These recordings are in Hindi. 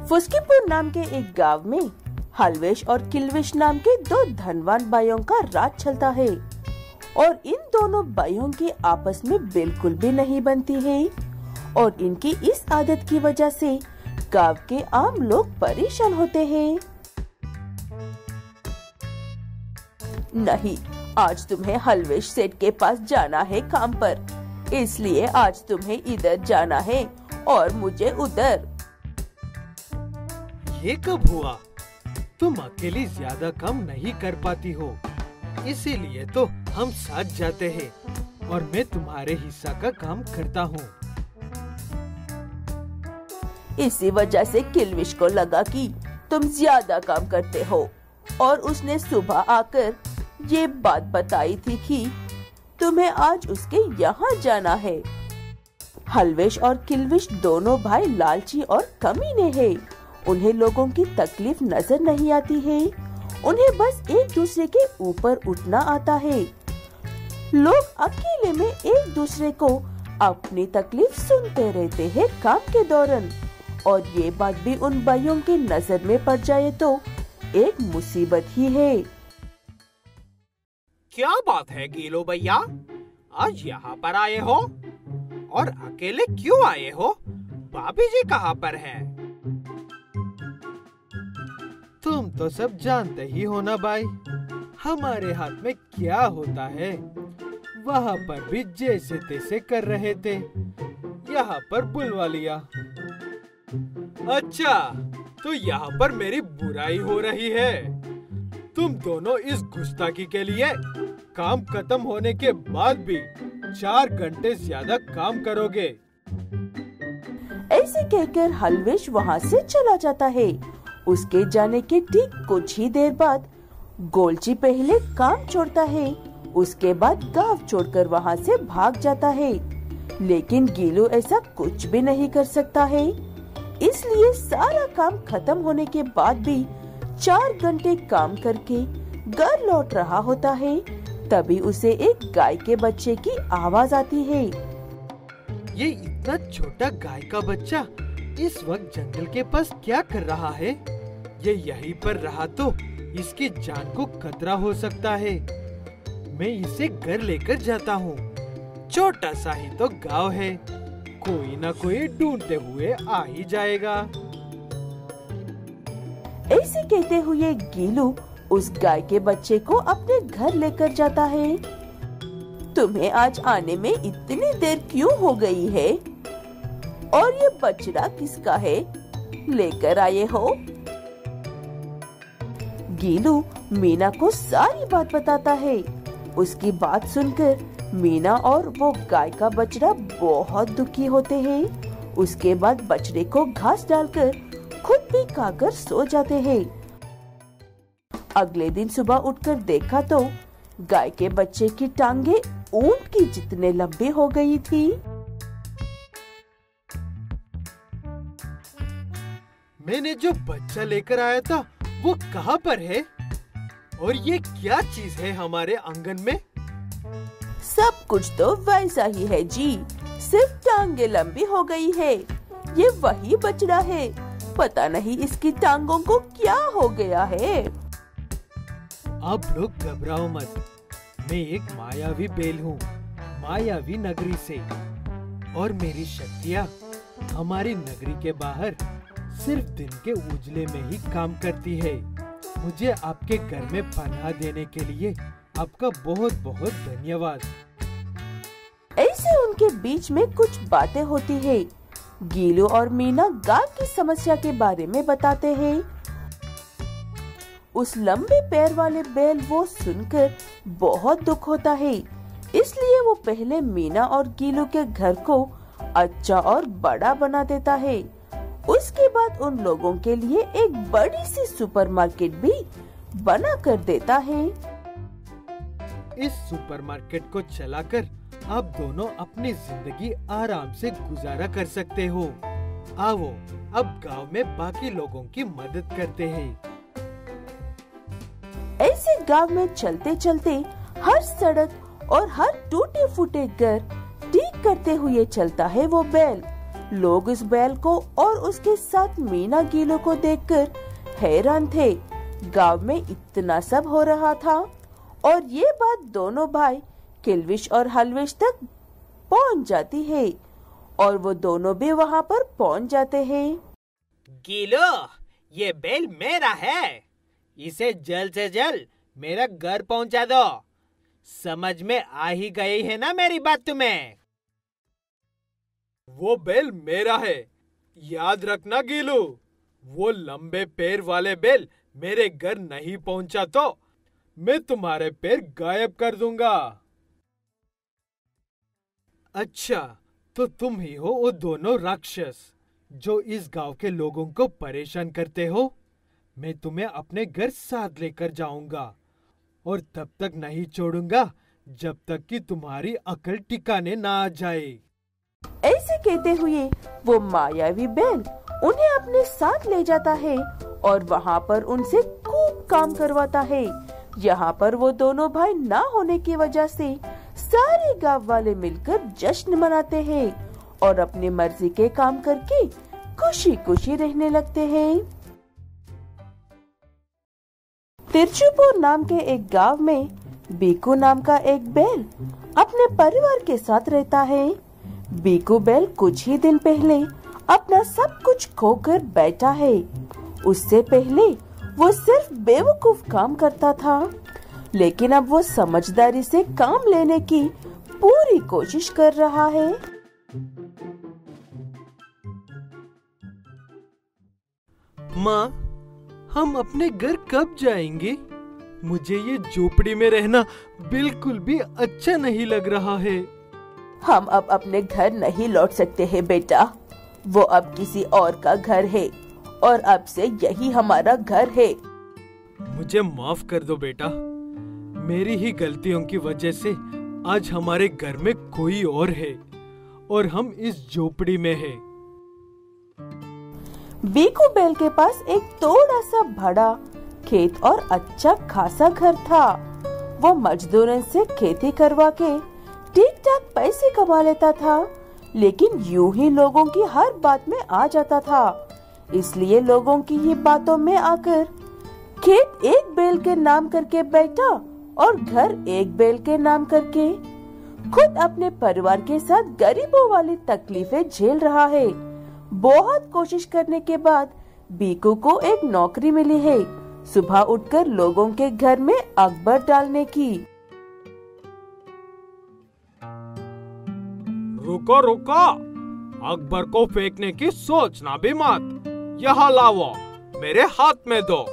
फुस्कीपुर नाम के एक गांव में हलवेश और किल्विश नाम के दो धनवान भाइयों का राज चलता है और इन दोनों भाइयों की आपस में बिल्कुल भी नहीं बनती है और इनकी इस आदत की वजह से गांव के आम लोग परेशान होते हैं। नहीं, आज तुम्हें हलवेश सेठ के पास जाना है काम पर, इसलिए आज तुम्हें इधर जाना है और मुझे उधर। ये कब हुआ? तुम अकेली ज्यादा काम नहीं कर पाती हो, इसीलिए तो हम साथ जाते हैं और मैं तुम्हारे हिस्सा का काम करता हूँ। इसी वजह से किल्विश को लगा कि तुम ज्यादा काम करते हो और उसने सुबह आकर ये बात बताई थी कि तुम्हें आज उसके यहाँ जाना है। हलवेश और किल्विश दोनों भाई लालची और कमीने हैं। उन्हें लोगों की तकलीफ नजर नहीं आती है, उन्हें बस एक दूसरे के ऊपर उठना आता है। लोग अकेले में एक दूसरे को अपनी तकलीफ सुनते रहते हैं काम के दौरान और ये बात भी उन भाइयों की नजर में पड़ जाए तो एक मुसीबत ही है। क्या बात है गीलू भैया, आज यहाँ पर आए हो और अकेले क्यों आए हो? भाभी जी कहाँ पर है? तुम तो सब जानते ही हो ना भाई, हमारे हाथ में क्या होता है। वहाँ पर भी जैसे तैसे कर रहे थे, यहाँ पर बुलवा लिया। अच्छा, तो यहाँ पर मेरी बुराई हो रही है। तुम दोनों इस गुस्ताखी के लिए काम खत्म होने के बाद भी 4 घंटे ज्यादा काम करोगे। ऐसे कहकर हलवेश वहाँ से चला जाता है। उसके जाने के ठीक कुछ ही देर बाद गोलची पहले काम छोड़ता है, उसके बाद गांव छोड़कर वहाँ से भाग जाता है। लेकिन गीलू ऐसा कुछ भी नहीं कर सकता है, इसलिए सारा काम खत्म होने के बाद भी 4 घंटे काम करके घर लौट रहा होता है। तभी उसे एक गाय के बच्चे की आवाज आती है। ये इतना छोटा गाय का बच्चा इस वक्त जंगल के पास क्या कर रहा है? ये यहीं पर रहा तो इसकी जान को खतरा हो सकता है। मैं इसे घर लेकर जाता हूँ। छोटा सा ही तो गांव है, कोई ना कोई ढूंढते हुए आ ही जाएगा। ऐसे कहते हुए गीलू उस गाय के बच्चे को अपने घर लेकर जाता है। तुम्हें आज आने में इतनी देर क्यों हो गई है? और ये बछड़ा किसका है? लेकर आए हो? गीलू मीना को सारी बात बताता है। उसकी बात सुनकर मीना और वो गाय का बछड़ा बहुत दुखी होते हैं। उसके बाद बछड़े को घास डालकर खुद भी खाकर सो जाते हैं। अगले दिन सुबह उठकर देखा तो गाय के बच्चे की टांगे ऊंट की जितने लंबी हो गई थी। मैंने जो बच्चा लेकर आया था वो कहाँ पर है? और ये क्या चीज है हमारे आंगन में? सब कुछ तो वैसा ही है जी, सिर्फ टांगे लंबी हो गई है। ये वही बछड़ा है, पता नहीं इसकी टांगों को क्या हो गया है। आप लोग घबराओ मत, मैं एक मायावी बैल हूँ, मायावी नगरी से, और मेरी शक्तियाँ हमारी नगरी के बाहर सिर्फ दिन के उजले में ही काम करती है। मुझे आपके घर में पनाह देने के लिए आपका बहुत बहुत धन्यवाद। ऐसे उनके बीच में कुछ बातें होती है। गीलू और मीना गांव की समस्या के बारे में बताते हैं। उस लंबे पैर वाले बैल वो सुनकर बहुत दुख होता है, इसलिए वो पहले मीना और गीलू के घर को अच्छा और बड़ा बना देता है। उसके बाद उन लोगों के लिए एक बड़ी सी सुपरमार्केट भी बना कर देता है। इस सुपरमार्केट को चलाकर आप दोनों अपनी जिंदगी आराम से गुजारा कर सकते हो। आओ अब गांव में बाकी लोगों की मदद करते हैं। ऐसे गांव में चलते चलते हर सड़क और हर टूटे फूटे घर ठीक करते हुए चलता है वो बैल। लोग उस बैल को और उसके साथ मीना गीलो को देखकर हैरान थे। गांव में इतना सब हो रहा था और ये बात दोनों भाई किल्विश और हल्विश तक पहुंच जाती है और वो दोनों भी वहां पर पहुंच जाते हैं। गीलो, ये बैल मेरा है, इसे जल्द से जल्द मेरा घर पहुंचा दो। समझ में आ ही गई है ना मेरी बात तुम्हें? वो बैल मेरा है, याद रखना गीलू। वो लंबे पैर वाले बैल मेरे घर नहीं पहुंचा तो मैं तुम्हारे पैर गायब कर दूंगा। अच्छा, तो तुम ही हो वो दोनों राक्षस जो इस गांव के लोगों को परेशान करते हो। मैं तुम्हें अपने घर साथ लेकर जाऊंगा और तब तक नहीं छोड़ूंगा जब तक कि तुम्हारी अकल ठिकाने ना आ जाए। ऐसे कहते हुए वो मायावी बैल उन्हें अपने साथ ले जाता है और वहाँ पर उनसे खूब काम करवाता है। यहाँ पर वो दोनों भाई ना होने की वजह से सारे गांव वाले मिलकर जश्न मनाते हैं और अपनी मर्जी के काम करके खुशी खुशी रहने लगते हैं। तिरचुपुर नाम के एक गांव में बीकू नाम का एक बैल अपने परिवार के साथ रहता है। बीकू बैल कुछ ही दिन पहले अपना सब कुछ खोकर बैठा है। उससे पहले वो सिर्फ बेवकूफ काम करता था, लेकिन अब वो समझदारी से काम लेने की पूरी कोशिश कर रहा है। माँ, हम अपने घर कब जाएंगे? मुझे ये झोपड़ी में रहना बिल्कुल भी अच्छा नहीं लग रहा है। हम अब अपने घर नहीं लौट सकते हैं बेटा, वो अब किसी और का घर है और अब से यही हमारा घर है। मुझे माफ कर दो बेटा, मेरी ही गलतियों की वजह से आज हमारे घर में कोई और है और हम इस झोपड़ी में हैं। बीकू बैल के पास एक थोड़ा सा बड़ा खेत और अच्छा खासा घर था। वो मजदूरों से खेती करवा के ठीक ठाक पैसे कमा लेता था, लेकिन यूं ही लोगों की हर बात में आ जाता था। इसलिए लोगों की ही बातों में आकर खेत एक बैल के नाम करके बैठा और घर एक बैल के नाम करके खुद अपने परिवार के साथ गरीबों वाली तकलीफें झेल रहा है। बहुत कोशिश करने के बाद बीकू को एक नौकरी मिली है, सुबह उठकर लोगों के घर में अखबार डालने की। रुको रुको, अकबर को फेंकने की सोचना भी मत। यहाँ लाओ, मेरे हाथ में दो।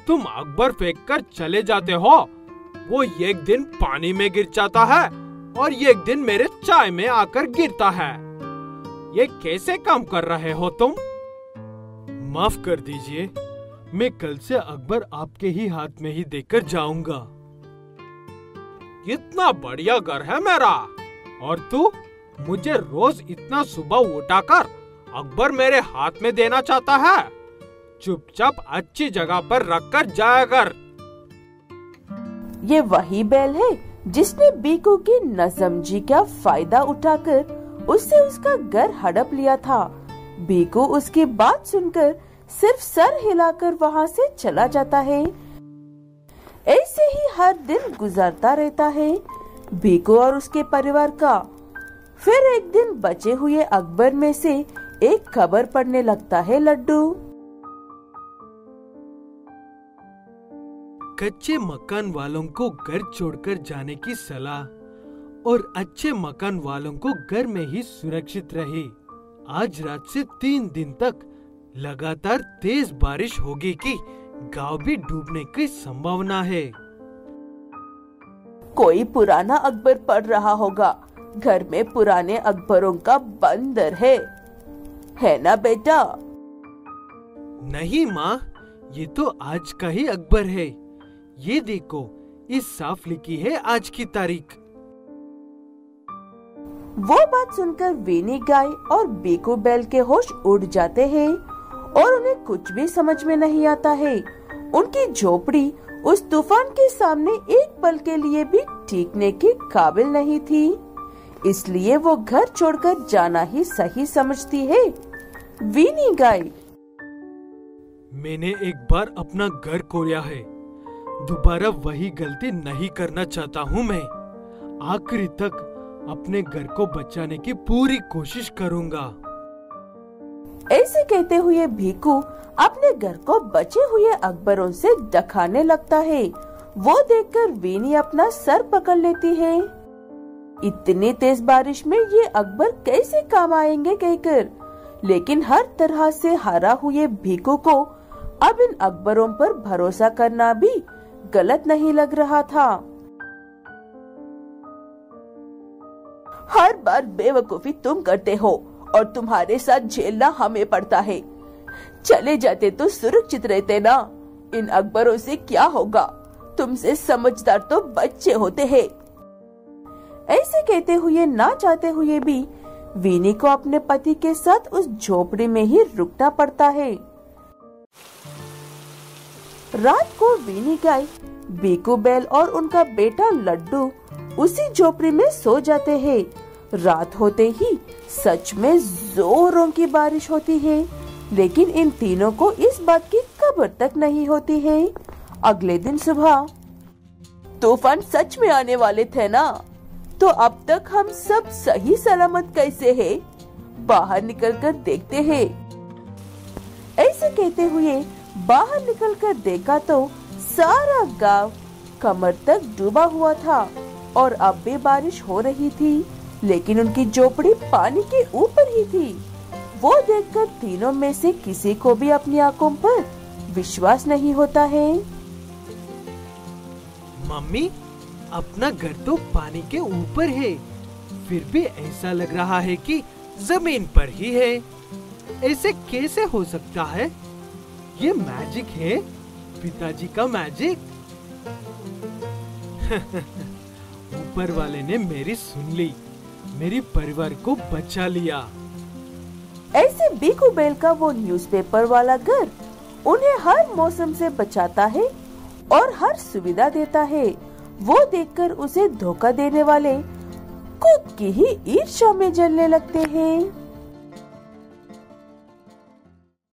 तुम अकबर फेंक कर चले जाते हो, वो एक दिन पानी में गिर जाता है और एक दिन मेरे चाय में आकर गिरता है। ये कैसे काम कर रहे हो तुम? माफ कर दीजिए, मैं कल से अकबर आपके ही हाथ में ही देकर जाऊंगा। इतना बढ़िया घर है मेरा, और तू मुझे रोज इतना सुबह उठाकर अकबर मेरे हाथ में देना चाहता है? चुपचाप अच्छी जगह पर रखकर जाया कर। ये वही बैल है जिसने बीकू की नजमजी का फायदा उठाकर उससे उसका घर हड़प लिया था। बीकू उसकी बात सुनकर सिर्फ सर हिलाकर वहाँ से चला जाता है। ऐसे ही हर दिन गुजरता रहता है बीकू और उसके परिवार का। फिर एक दिन बचे हुए अकबर में से एक खबर पढ़ने लगता है लड्डू। कच्चे मकान वालों को घर छोड़कर जाने की सलाह और अच्छे मकान वालों को घर में ही सुरक्षित रहे। आज रात से 3 दिन तक लगातार तेज बारिश होगी कि गांव भी डूबने की संभावना है। कोई पुराना अकबर पढ़ रहा होगा, घर में पुराने अकबरों का बंदर है ना बेटा? नहीं माँ, ये तो आज का ही अकबर है। ये देखो, इस साफ लिखी है आज की तारीख। वो बात सुनकर वीनी गाय और बीकू बैल के होश उड़ जाते हैं और उन्हें कुछ भी समझ में नहीं आता है। उनकी झोपड़ी उस तूफान के सामने एक पल के लिए भी टिकने के काबिल नहीं थी। इसलिए वो घर छोड़कर जाना ही सही समझती है। वीनी गाय। मैंने एक बार अपना घर खोया है, दोबारा वही गलती नहीं करना चाहता हूँ। मैं आखिरी तक अपने घर को बचाने की पूरी कोशिश करूँगा। ऐसे कहते हुए भीकू अपने घर को बचे हुए अकबरों से ढकाने लगता है। वो देखकर वीनी अपना सर पकड़ लेती है। इतनी तेज बारिश में ये अकबर कैसे काम आएंगे कहकर, लेकिन हर तरह से हारा हुए भीकू को अब इन अकबरों पर भरोसा करना भी गलत नहीं लग रहा था। हर बार बेवकूफी तुम करते हो और तुम्हारे साथ झेलना हमें पड़ता है। चले जाते तो सुरक्षित रहते ना। इन अकबरों से क्या होगा, तुमसे समझदार तो बच्चे होते हैं। ऐसे कहते हुए ना चाहते हुए भी वीनी को अपने पति के साथ उस झोपड़ी में ही रुकना पड़ता है। रात को वीनी गाय, भीकू बैल और उनका बेटा लड्डू उसी झोपड़ी में सो जाते हैं। रात होते ही सच में जोरों की बारिश होती है, लेकिन इन तीनों को इस बात की खबर तक नहीं होती है। अगले दिन सुबह तूफान सच में आने वाले थे ना, तो अब तक हम सब सही सलामत कैसे हैं? बाहर निकलकर देखते हैं। ऐसे कहते हुए बाहर निकलकर देखा तो सारा गांव कमर तक डूबा हुआ था और अब भी बारिश हो रही थी, लेकिन उनकी झोपड़ी पानी के ऊपर ही थी। वो देखकर तीनों में से किसी को भी अपनी आंखों पर विश्वास नहीं होता है। मम्मी, अपना घर तो पानी के ऊपर है, फिर भी ऐसा लग रहा है कि जमीन पर ही है। ऐसे कैसे हो सकता है? ये मैजिक है, पिताजी का मैजिक। ऊपर वाले ने मेरी सुन ली, मेरी परिवार को बचा लिया। ऐसे भीकू बैल का वो न्यूज़पेपर वाला घर उन्हें हर मौसम से बचाता है और हर सुविधा देता है। वो देखकर उसे धोखा देने वाले खुद की ही ईर्ष्या में जलने लगते हैं।